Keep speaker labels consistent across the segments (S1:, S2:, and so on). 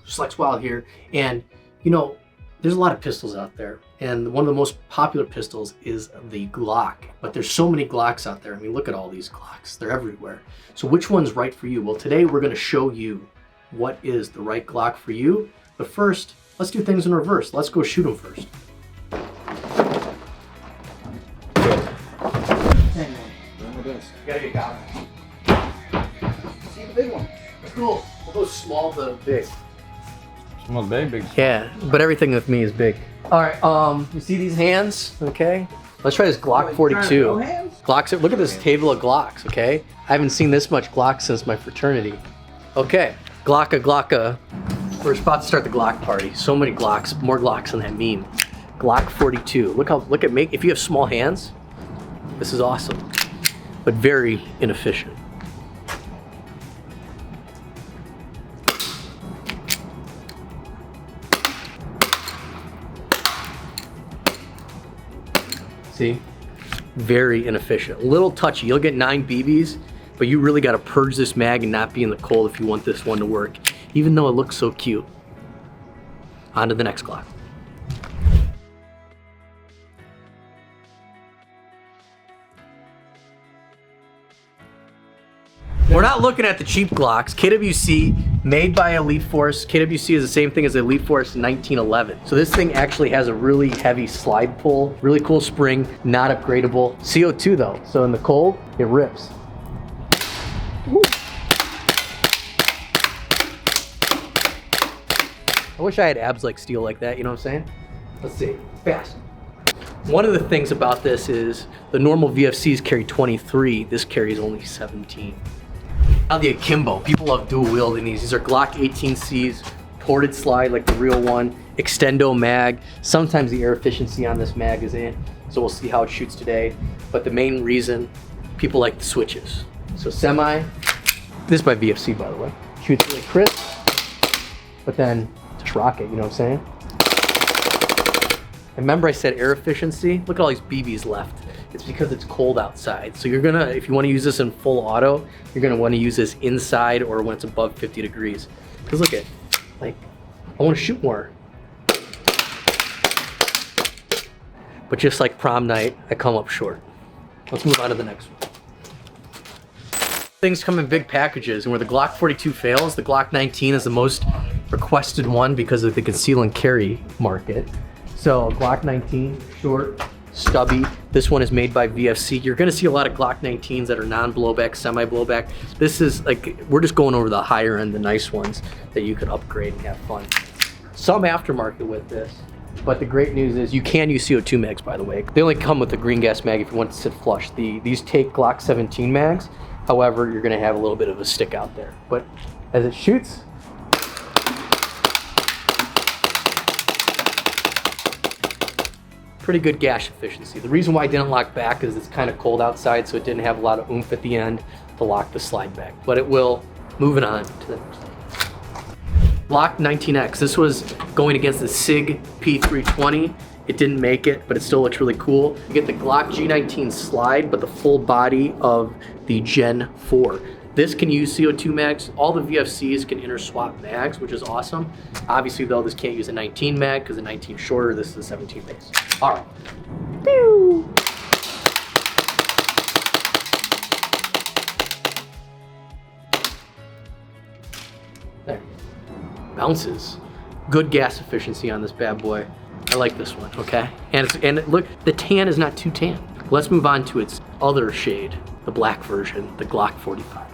S1: Slex Wild here, and you know, there's a lot of pistols out there, and one of the most popular pistols is the Glock, but there's so many Glocks out there. I mean, look at all these Glocks, they're everywhere. So which one's right for you? Well, today we're gonna show you what is the right Glock for you, but first, let's do things in reverse. Let's go shoot them first. Gotta get got. See the big one. Let's go. We'll go small to big.
S2: Small to big, big.
S1: Yeah, but everything with me is big. All right. You see these hands? Okay. Let's try this Glock 42. Glocks. Look at this table of Glocks. Okay. I haven't seen this much Glock since my fraternity. Okay. Glocka. We're about to start the Glock party. So many Glocks. More Glocks than that meme. Glock 42. Look at if you have small hands, this is awesome, but very inefficient. See? Very inefficient. A little touchy. You'll get 9 BBs, but you really got to purge this mag and not be in the cold if you want this one to work, even though it looks so cute. On to the next Glock. We're not looking at the cheap Glocks. KWC, made by Elite Force. KWC is the same thing as Elite Force 1911. So this thing actually has a really heavy slide pull, really cool spring, not upgradable. CO2 though, so in the cold, it rips. Woo. I wish I had abs like steel like that, you know what I'm saying? Let's see, fast. One of the things about this is the normal VFCs carry 23, this carries only 17. Now the akimbo, people love dual wielding these. These are Glock 18Cs, ported slide like the real one, extendo mag. Sometimes the air efficiency on this mag is in, so we'll see how it shoots today. But the main reason, people like the switches. So semi, this is by VFC by the way, shoots really crisp, but then just rock it, you know what I'm saying? Remember I said air efficiency? Look at all these BBs left. It's because it's cold outside. So you're gonna, if you wanna use this in full auto, you're gonna wanna use this inside or when it's above 50 degrees. Cause look at, like, I wanna shoot more. But just like prom night, I come up short. Let's move on to the next one. Things come in big packages, and where the Glock 42 fails, the Glock 19 is the most requested one because of the conceal and carry market. So Glock 19, short, stubby. This one is made by VFC. You're gonna see a lot of Glock 19s that are non-blowback, semi-blowback. This is like, we're just going over the higher end, the nice ones that you could upgrade and have fun. Some aftermarket with this, but the great news is you can use CO2 mags, by the way. They only come with the green gas mag if you want to sit flush. These take Glock 17 mags. However, you're gonna have a little bit of a stick out there. But as it shoots, pretty good gas efficiency. The reason why I didn't lock back is it's kind of cold outside, so it didn't have a lot of oomph at the end to lock the slide back, but it will. Moving on to the next one. Glock 19X. This was going against the SIG P320. It didn't make it, but it still looks really cool. You get the Glock G19 slide, but the full body of the Gen 4. This can use CO2 mags. All the VFCs can interswap mags, which is awesome. Obviously though, this can't use a 19 mag because the 19 is shorter, this is a 17 base. All right. Pew. There. Bounces. Good gas efficiency on this bad boy. I like this one, okay? And look, the tan is not too tan. Let's move on to its other shade, the black version, the Glock 45.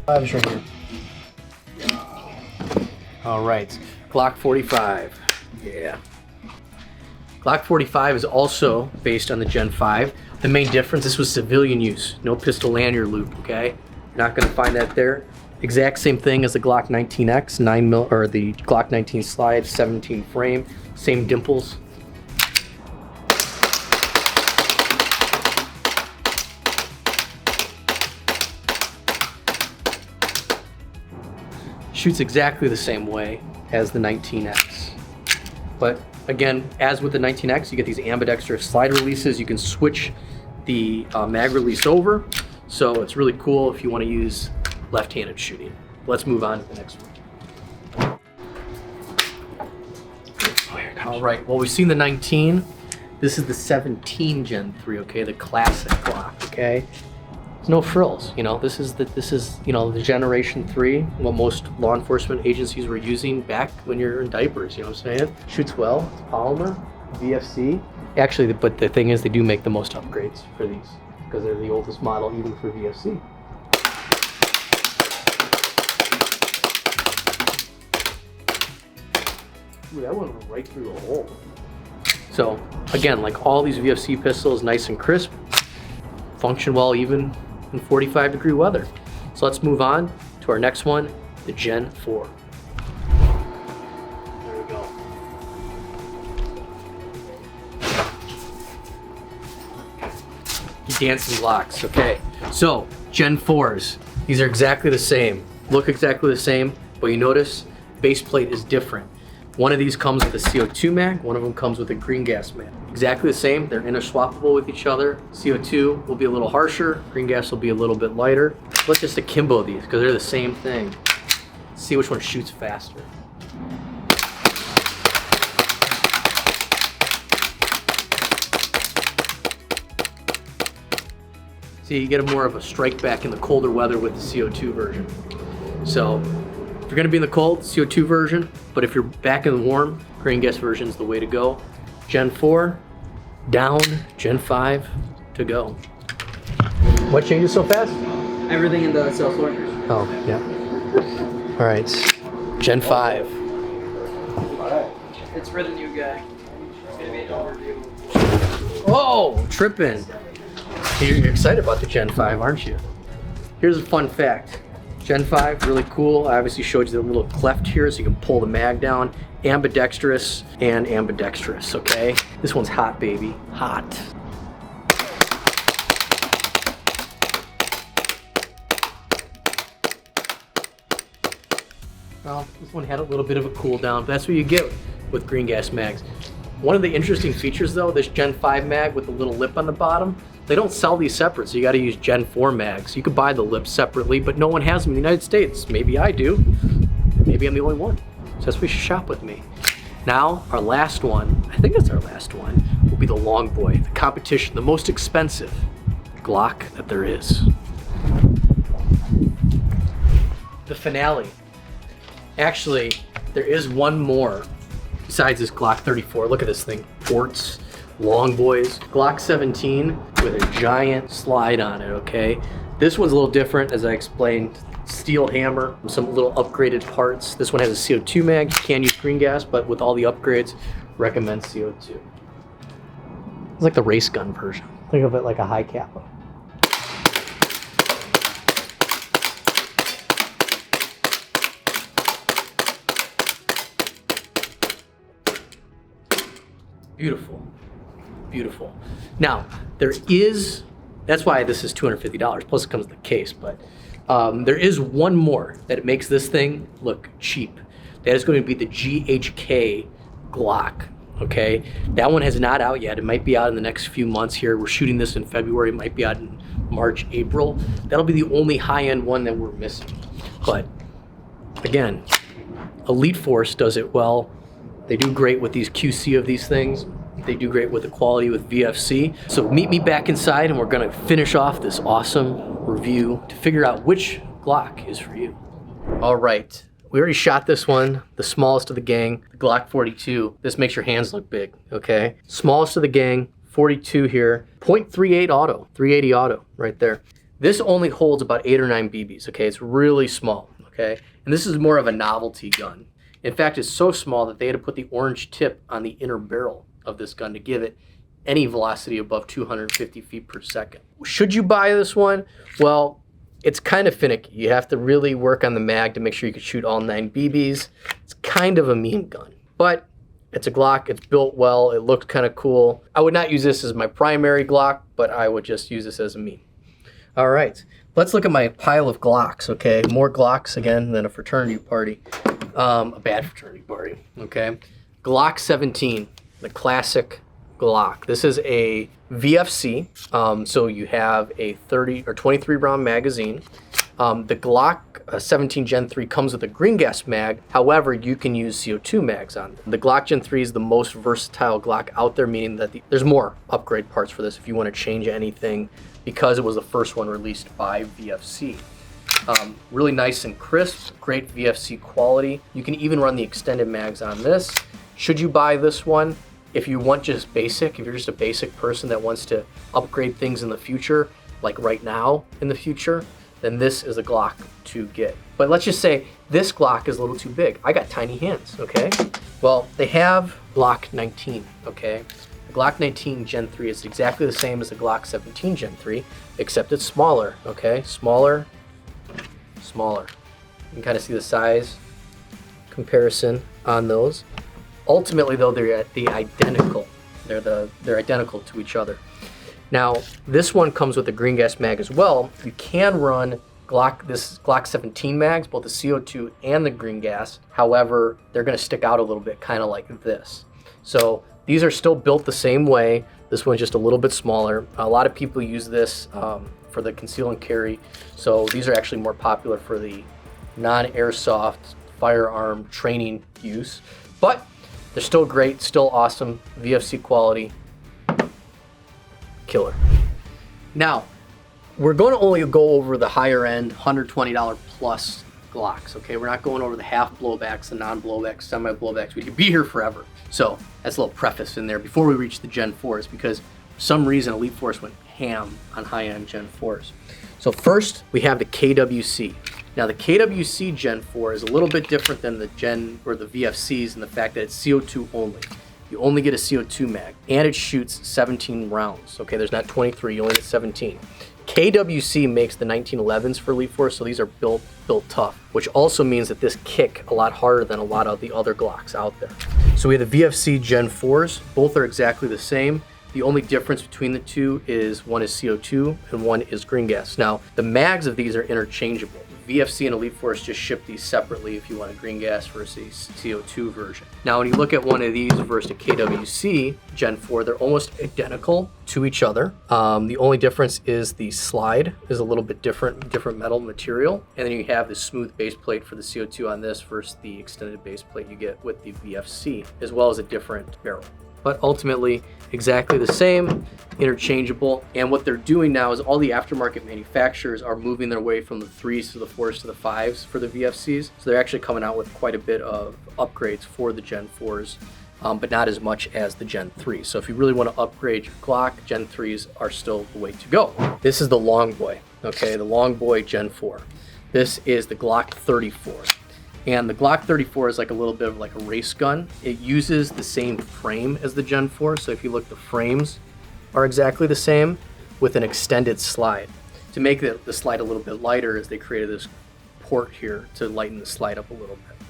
S1: Is right here. All right, Glock 45, yeah. Glock 45 is also based on the Gen 5. The main difference, this was civilian use, no pistol lanyard loop, okay? You're not gonna find that there. Exact same thing as the Glock 19X, 9mm, or the Glock 19 slide, 17 frame, same dimples. Shoots exactly the same way as the 19X. But again, as with the 19X, you get these ambidextrous slide releases. You can switch the mag release over. So it's really cool if you want to use left-handed shooting. Let's move on to the next one. All right, well, we've seen the 19. This is the 17 Gen 3, okay, the classic Glock, okay? There's no frills, you know, this is the Generation 3, what most law enforcement agencies were using back when you're in diapers, you know what I'm saying? Shoots well, it's polymer, VFC. Actually, but the thing is, they do make the most upgrades for these because they're the oldest model even for VFC. Ooh, that went right through the hole. So again, like all these VFC pistols, nice and crisp, function well even in 45-degree weather. So let's move on to our next one, the Gen 4. There we go. Dancing Glocks, okay. So Gen 4s, these are exactly the same, look exactly the same, but you notice base plate is different. One of these comes with a CO2 mag, one of them comes with a green gas mag. Exactly the same, they're interswappable with each other. CO2 will be a little harsher, green gas will be a little bit lighter. Let's just akimbo these, because they're the same thing. Let's see which one shoots faster. See, you get more of a strike back in the colder weather with the CO2 version. So, if you're gonna be in the cold, CO2 version, but if you're back in the warm, green gas version is the way to go. Gen 4, down, Gen 5 to go. What changes so fast?
S3: Everything in the cell sorters.
S1: Oh, yeah. All right, Gen 5.
S3: It's for the new guy. It's gonna be an overview.
S1: Oh, tripping. You're excited about the Gen 5, aren't you? Here's a fun fact. Gen 5, really cool. I obviously showed you the little cleft here so you can pull the mag down. Ambidextrous and ambidextrous, okay? This one's hot, baby, hot. Well, this one had a little bit of a cool down, but that's what you get with green gas mags. One of the interesting features though, this Gen 5 mag with the little lip on the bottom, they don't sell these separate, so you gotta use Gen 4 mags. You could buy the lips separately, but no one has them in the United States. Maybe I do, maybe I'm the only one. So that's why you should shop with me. Now, our last one, I think that's our last one, will be the Long Boy, the competition, the most expensive Glock that there is. The finale. Actually, there is one more besides this Glock 34. Look at this thing, ports, Long Boys. Glock 17 with a giant slide on it, okay? This one's a little different, as I explained. Steel hammer, some little upgraded parts. This one has a CO2 mag. You can use green gas, but with all the upgrades, recommend CO2. It's like the race gun version. Think of it like a high kappa. Beautiful, beautiful. Now, that's why this is $250, plus it comes with the case, but there is one more that makes this thing look cheap. That is going to be the GHK Glock, okay? That one has not out yet. It might be out in the next few months here. We're shooting this in February. It might be out in March, April. That'll be the only high-end one that we're missing. But again, Elite Force does it well. They do great with these QC of these things. They do great with the quality with VFC. So meet me back inside and we're gonna finish off this awesome review to figure out which Glock is for you. All right, we already shot this one, the smallest of the gang, the Glock 42. This makes your hands look big, okay? Smallest of the gang, 42 here, .38 auto, 380 auto right there. This only holds about 8 or 9 BBs, okay? It's really small, okay? And this is more of a novelty gun. In fact, it's so small that they had to put the orange tip on the inner barrel of this gun to give it any velocity above 250 feet per second. Should you buy this one? Well, it's kind of finicky. You have to really work on the mag to make sure you can shoot all 9 BBs. It's kind of a mean gun, but it's a Glock. It's built well. It looks kind of cool. I would not use this as my primary Glock, but I would just use this as a meme. All right, let's look at my pile of Glocks, okay? More Glocks, again, than a fraternity party. A bad fraternity party, okay? Glock 17, the classic Glock. This is a VFC, so you have a 30 or 23 round magazine. The Glock Glock 17 Gen 3 comes with a green gas mag. However, you can use CO2 mags on it. The Glock Gen 3 is the most versatile Glock out there, meaning that there's more upgrade parts for this if you want to change anything, because it was the first one released by VFC. Really nice and crisp, great VFC quality. You can even run the extended mags on this. Should you buy this one? If you want just basic, if you're just a basic person that wants to upgrade things in the future, like right now in the future, then this is a Glock to get. But let's just say this Glock is a little too big. I got tiny hands, okay? Well, they have Glock 19, okay? The Glock 19 Gen 3 is exactly the same as the Glock 17 Gen 3, except it's smaller, okay? Smaller. You can kind of see the size comparison on those. Ultimately, though, they're identical. They're identical to each other. Now, this one comes with a green gas mag as well. You can run this Glock 17 mags, both the CO2 and the green gas. However, they're going to stick out a little bit, kind of like this. So these are still built the same way. This one's just a little bit smaller. A lot of people use this for the conceal and carry. So these are actually more popular for the non-airsoft firearm training use. But they're still great, still awesome, VFC quality, killer. Now, we're going to only go over the higher end $120 plus Glocks, okay? We're not going over the half blowbacks, the non-blowbacks, semi-blowbacks. We could be here forever. So that's a little preface in there before we reach the Gen 4s, because for some reason Elite Force went ham on high-end Gen 4s. So first, we have the KWC. Now the KWC Gen 4 is a little bit different than the Gen or the VFCs in the fact that it's CO2 only. You only get a CO2 mag, and it shoots 17 rounds. Okay, there's not 23, you only get 17. KWC makes the 1911s for Elite Force, so these are built tough, which also means that this kick a lot harder than a lot of the other Glocks out there. So we have the VFC Gen 4s. Both are exactly the same. The only difference between the two is one is CO2 and one is green gas. Now, the mags of these are interchangeable. VFC and Elite Force just ship these separately if you want a green gas versus CO2 version. Now, when you look at one of these versus a KWC Gen 4, they're almost identical to each other. The only difference is the slide is a little bit different metal material. And then you have the smooth base plate for the CO2 on this versus the extended base plate you get with the VFC, as well as a different barrel. But ultimately, exactly the same, interchangeable. And what they're doing now is all the aftermarket manufacturers are moving their way from the 3s to the 4s to the 5s for the VFCs. So they're actually coming out with quite a bit of upgrades for the Gen 4s, but not as much as the Gen 3. So if you really want to upgrade your Glock, Gen 3s are still the way to go. This is the Long Boy, okay, the Long Boy Gen 4. This is the Glock 34. And the Glock 34 is like a little bit of like a race gun. It uses the same frame as the Gen 4. So if you look, the frames are exactly the same with an extended slide. To make the slide a little bit lighter, is they created this port here to lighten the slide up a little bit.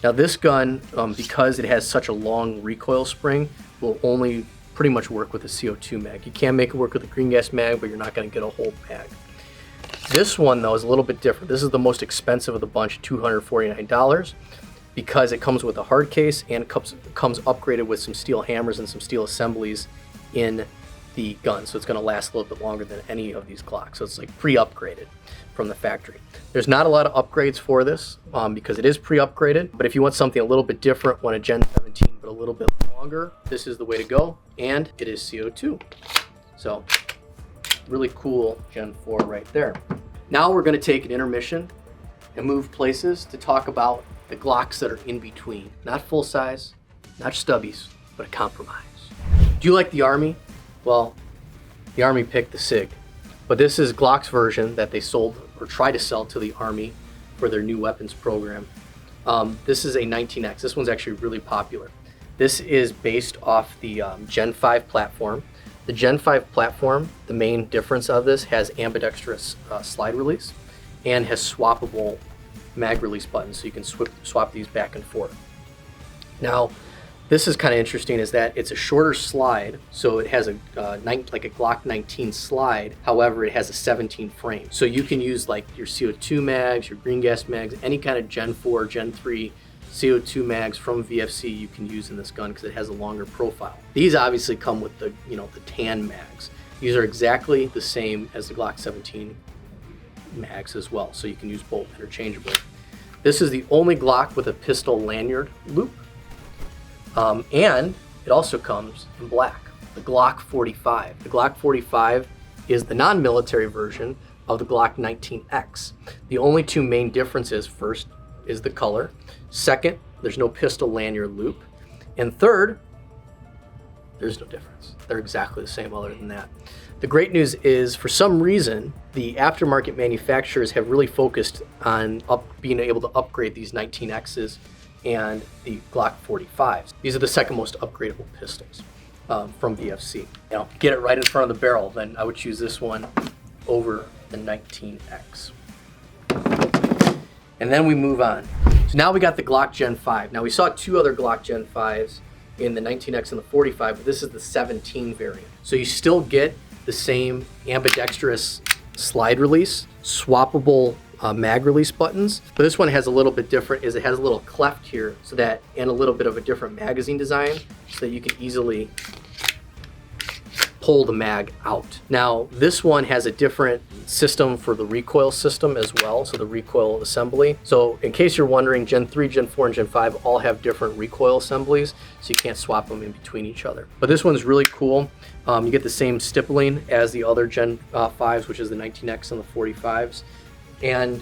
S1: Now this gun, because it has such a long recoil spring, will only pretty much work with a CO2 mag. You can make it work with a green gas mag, but you're not going to get a whole mag. This one, though, is a little bit different. This is the most expensive of the bunch, $249, because it comes with a hard case and comes upgraded with some steel hammers and some steel assemblies in the gun. So it's going to last a little bit longer than any of these Glocks. So it's like pre-upgraded from the factory. There's not a lot of upgrades for this because it is pre-upgraded. But if you want something a little bit different, want a Gen 17 but a little bit longer, this is the way to go. And it is CO2. So really cool Gen 4 right there. Now we're going to take an intermission and move places to talk about the Glocks that are in between. Not full size, not stubbies, but a compromise. Do you like the Army? Well, the Army picked the SIG. But this is Glock's version that they sold or tried to sell to the Army for their new weapons program. This is a 19X. This one's actually really popular. This is based off the Gen 5 platform. The Gen 5 platform, the main difference of this, has ambidextrous slide release and has swappable mag release buttons, so you can swap these back and forth. Now, this is kind of interesting is that it's a shorter slide, so it has like a Glock 19 slide. However, it has a 17 frame. So you can use like your CO2 mags, your green gas mags, any kind of Gen 4, Gen 3 CO2 mags from VFC you can use in this gun because it has a longer profile. These obviously come with the tan mags. These are exactly the same as the Glock 17 mags as well, so you can use both interchangeably. This is the only Glock with a pistol lanyard loop, and it also comes in black, the Glock 45. The Glock 45 is the non-military version of the Glock 19X. The only two main differences, first is the color, second, there's no pistol lanyard loop, and third, there's no difference. They're exactly the same other than that. The great news is, for some reason, the aftermarket manufacturers have really focused on being able to upgrade these 19Xs and the Glock 45s. These are the second most upgradable pistols from VFC. Get it right in front of the barrel, then I would choose this one over the 19X. And then we move on. So now we got the Glock Gen 5. Now we saw two other Glock Gen 5s in the 19X and the 45, but this is the 17 variant. So you still get the same ambidextrous slide release, swappable mag release buttons, but this one has a little bit different, is it has a little cleft here, so that, and a little bit of a different magazine design, so that you can easily pull the mag out. Now this one has a different system for the recoil system as well, so the recoil assembly. So in case you're wondering, Gen 3, Gen 4, and Gen 5 all have different recoil assemblies, so you can't swap them in between each other. But this one's really cool. You get the same stippling as the other Gen 5s, which is the 19X and the 45s. And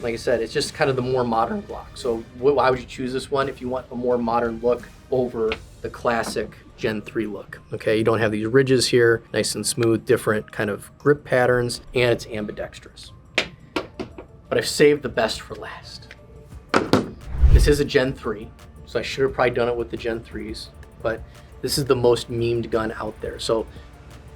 S1: like I said, it's just kind of the more modern Glock. So why would you choose this one if you want a more modern look over the classic Gen 3 look? Okay, you don't have these ridges here, nice and smooth, different kind of grip patterns, and it's ambidextrous. But I've saved the best for last. This is a Gen 3, so I should have probably done it with the Gen 3s, but this is the most memed gun out there. So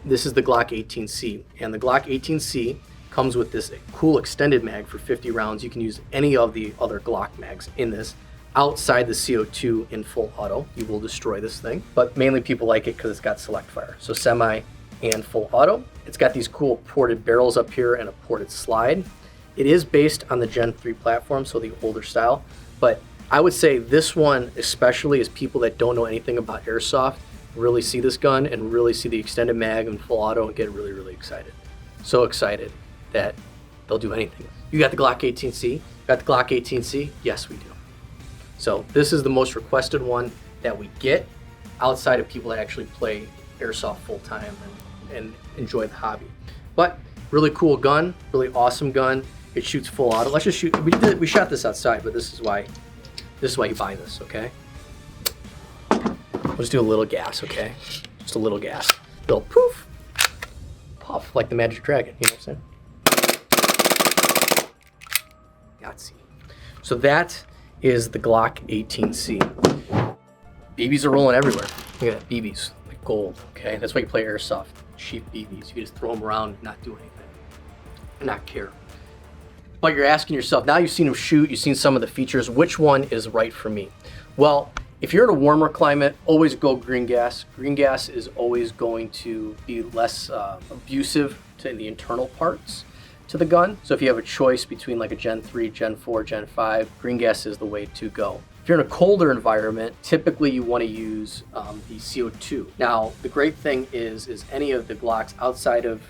S1: this is the Glock 18C, and the Glock 18C comes with this cool extended mag for 50 rounds. You can use any of the other Glock mags in this. Outside the CO2 in full auto, you will destroy this thing, but mainly people like it because it's got select fire. So semi and full auto. It's got these cool ported barrels up here and a ported slide. It is based on the Gen 3 platform, so the older style, but I would say this one, especially as people that don't know anything about Airsoft, really see this gun and really see the extended mag and full auto and get really, really excited. So excited that they'll do anything. You got the Glock 18C? Got the Glock 18C? Yes, we do. So this is the most requested one that we get outside of people that actually play Airsoft full time and enjoy the hobby. But really cool gun, really awesome gun. It shoots full auto. Let's just shoot. We shot this outside, but this is why you buy this, okay? We'll just do a little gas, okay? Just a little gas. Little poof, puff, like the Magic Dragon, you know what I'm saying? Yahtzee. So that is the Glock 18C. BBs are rolling everywhere. Look at that, BBs, like gold, okay? That's why you play Airsoft, cheap BBs. You just throw them around and not do anything, and not care. But you're asking yourself, now you've seen them shoot, you've seen some of the features, which one is right for me? Well, if you're in a warmer climate, always go green gas. Green gas is always going to be less abusive to the internal parts to the gun. So if you have a choice between like a Gen 3, Gen 4, Gen 5, green gas is the way to go. If you're in a colder environment, typically you want to use the CO2. Now, the great thing is any of the Glocks outside of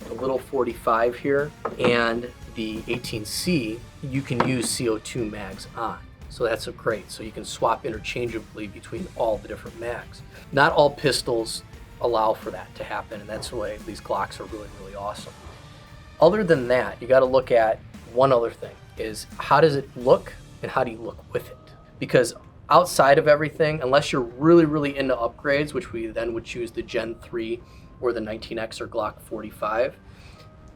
S1: the little 45 here and the 18C, you can use CO2 mags on. So that's great. So you can swap interchangeably between all the different mags. Not all pistols allow for that to happen, and that's why these Glocks are really, really awesome. Other than that, you got to look at one other thing, is how does it look and how do you look with it? Because outside of everything, unless you're really, really into upgrades, which we then would choose the Gen 3 or the 19X or Glock 45,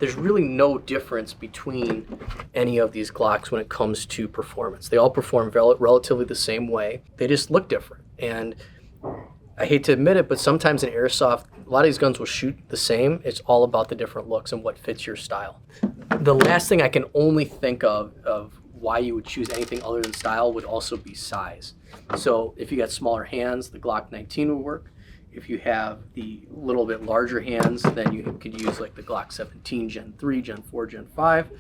S1: there's really no difference between any of these Glocks when it comes to performance. They all perform relatively the same way. They just look different. And I hate to admit it, but sometimes in Airsoft, a lot of these guns will shoot the same. It's all about the different looks and what fits your style. The last thing I can only think of why you would choose anything other than style would also be size. So if you got smaller hands, the Glock 19 would work. If you have the little bit larger hands, then you could use like the Glock 17, Gen 3, Gen 4, Gen 5.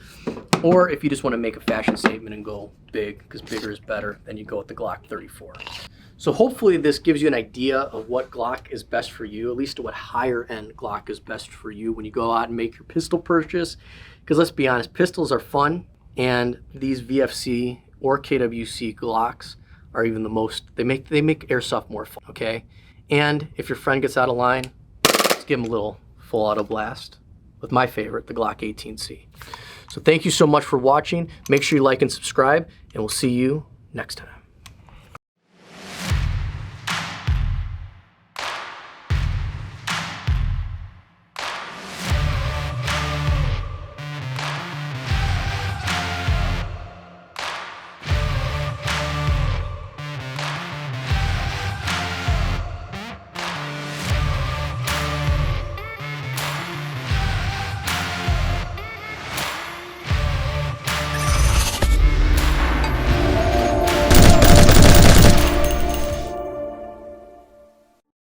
S1: Or if you just want to make a fashion statement and go big, because bigger is better, then you go with the Glock 34. So hopefully this gives you an idea of what Glock is best for you, at least what higher end Glock is best for you when you go out and make your pistol purchase. Because let's be honest, pistols are fun, and these VFC or KWC Glocks are even the most, they make Airsoft more fun, okay? And if your friend gets out of line, let's give him a little full auto blast with my favorite, the Glock 18C. So thank you so much for watching. Make sure you like and subscribe, and we'll see you next time.